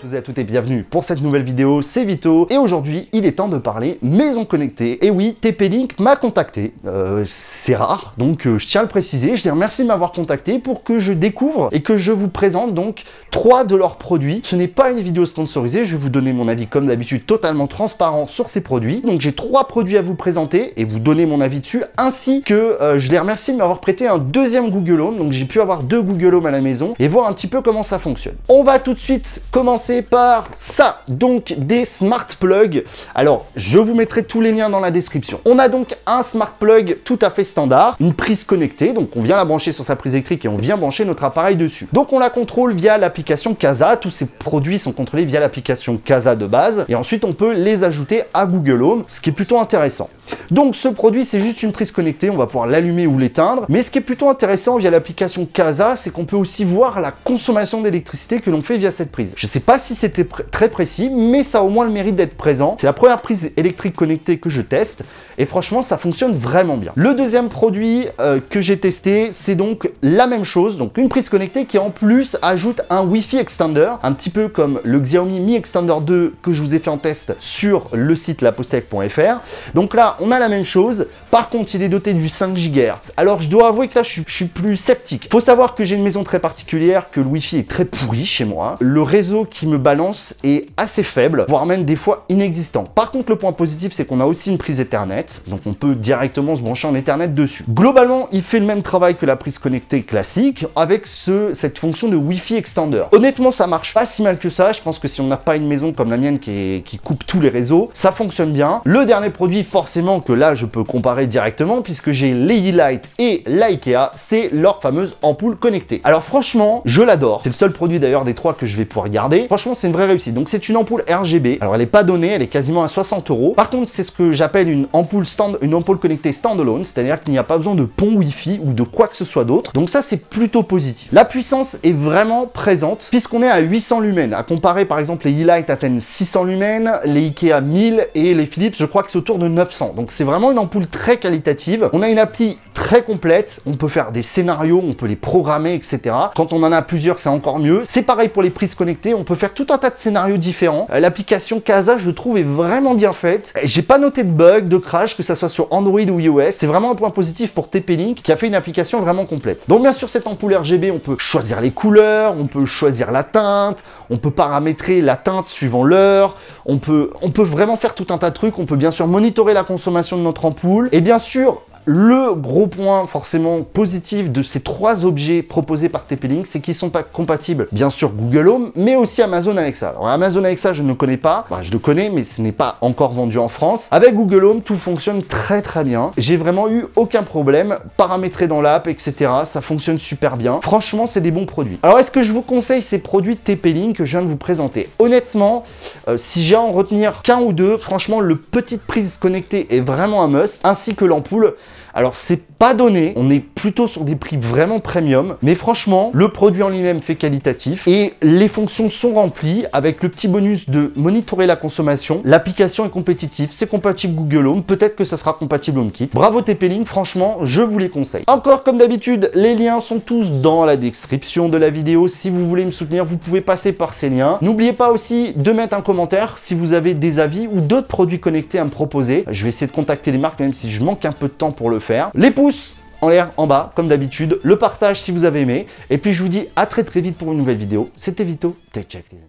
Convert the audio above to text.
tous et à toutes et bienvenue pour cette nouvelle vidéo, c'est Vito et aujourd'hui il est temps de parler maison connectée. Et oui, TP-Link m'a contacté, c'est rare donc je tiens à le préciser, je les remercie de m'avoir contacté pour que je découvre et que je vous présente donc 3 de leurs produits. Ce n'est pas une vidéo sponsorisée, je vais vous donner mon avis comme d'habitude totalement transparent sur ces produits. Donc j'ai 3 produits à vous présenter et vous donner mon avis dessus, ainsi que je les remercie de m'avoir prêté un deuxième Google Home, donc j'ai pu avoir 2 Google Home à la maison et voir un petit peu comment ça fonctionne. On va tout de suite commencer par ça, donc des smart plugs. Alors, je vous mettrai tous les liens dans la description. On a donc un smart plug tout à fait standard, une prise connectée, donc on vient la brancher sur sa prise électrique et on vient brancher notre appareil dessus. Donc on la contrôle via l'application Kasa, tous ces produits sont contrôlés via l'application Kasa de base, et ensuite on peut les ajouter à Google Home, ce qui est plutôt intéressant. Donc ce produit, c'est juste une prise connectée, on va pouvoir l'allumer ou l'éteindre, mais ce qui est plutôt intéressant via l'application Kasa, c'est qu'on peut aussi voir la consommation d'électricité que l'on fait via cette prise. Je ne sais pas si c'était très précis, mais ça a au moins le mérite d'être présent. C'est la première prise électrique connectée que je teste, et franchement, ça fonctionne vraiment bien. Le deuxième produit que j'ai testé, c'est donc la même chose, donc une prise connectée qui en plus ajoute un Wi-Fi extender, un petit peu comme le Xiaomi Mi Extender 2 que je vous ai fait en test sur le site lapostec.fr. Donc là, on a la même chose, par contre il est doté du 5 GHz. Alors je dois avouer que là je suis plus sceptique. Faut savoir que j'ai une maison très particulière, que le Wi-Fi est très pourri chez moi. Le réseau qui me balance est assez faible, voire même des fois inexistant. Par contre le point positif, c'est qu'on a aussi une prise Ethernet, donc on peut directement se brancher en Ethernet dessus. Globalement, il fait le même travail que la prise connectée classique, avec cette fonction de Wi-Fi extender. Honnêtement, ça marche pas si mal que ça. Je pense que si on n'a pas une maison comme la mienne qui coupe tous les réseaux, ça fonctionne bien. Le dernier produit, forcément, que là je peux comparer directement puisque j'ai l'E-Light et l'IKEA, c'est leur fameuse ampoule connectée. Alors franchement, je l'adore. C'est le seul produit d'ailleurs des 3 que je vais pouvoir garder. Franchement, c'est une vraie réussite. Donc c'est une ampoule RGB. Alors elle n'est pas donnée, elle est quasiment à 60 €. Par contre, c'est ce que j'appelle une ampoule connectée standalone, c'est-à-dire qu'il n'y a pas besoin de pont Wi-Fi ou de quoi que ce soit d'autre. Donc ça, c'est plutôt positif. La puissance est vraiment présente puisqu'on est à 800 lumens. À comparer par exemple, les E-Light atteignent 600 lumens, les IKEA 1000 et les Philips, je crois que c'est autour de 900. Donc c'est vraiment une ampoule très qualitative. On a une appli très complète, on peut faire des scénarios, on peut les programmer, etc. Quand on en a plusieurs, c'est encore mieux. C'est pareil pour les prises connectées, on peut faire tout un tas de scénarios différents. L'application Kasa, je trouve, est vraiment bien faite. J'ai pas noté de bug, de crash, que ça soit sur Android ou iOS. C'est vraiment un point positif pour TP-Link qui a fait une application vraiment complète. Donc bien sûr, cette ampoule RGB, on peut choisir les couleurs, on peut choisir la teinte, on peut paramétrer la teinte suivant l'heure, on peut vraiment faire tout un tas de trucs. On peut bien sûr monitorer la consommation de notre ampoule. Et bien sûr, le gros point forcément positif de ces 3 objets proposés par TP-Link, c'est qu'ils sont pas compatibles, bien sûr Google Home, mais aussi Amazon Alexa. Alors Amazon Alexa, je ne connais pas, enfin, je le connais, mais ce n'est pas encore vendu en France. Avec Google Home, tout fonctionne très très bien. J'ai vraiment eu aucun problème, paramétré dans l'app, etc. Ça fonctionne super bien. Franchement, c'est des bons produits. Alors est-ce que je vous conseille ces produits TP-Link que je viens de vous présenter? Honnêtement, si j'ai à en retenir qu'un ou deux, franchement, le petite prise connectée est vraiment un must, ainsi que l'ampoule. Alors c'est pas donné, on est plutôt sur des prix vraiment premium, mais franchement, le produit en lui-même fait qualitatif et les fonctions sont remplies avec le petit bonus de monitorer la consommation. L'application est compétitive, c'est compatible Google Home, peut-être que ça sera compatible HomeKit. Bravo TP-Link, franchement, je vous les conseille. Encore comme d'habitude, les liens sont tous dans la description de la vidéo. Si vous voulez me soutenir, vous pouvez passer par ces liens. N'oubliez pas aussi de mettre un commentaire si vous avez des avis ou d'autres produits connectés à me proposer. Je vais essayer de contacter les marques, même si je manque un peu de temps pour le faire. Les pouces en l'air, en bas, comme d'habitude, le partage si vous avez aimé, et puis je vous dis à très vite pour une nouvelle vidéo. C'était Vito, Tech Check les amis.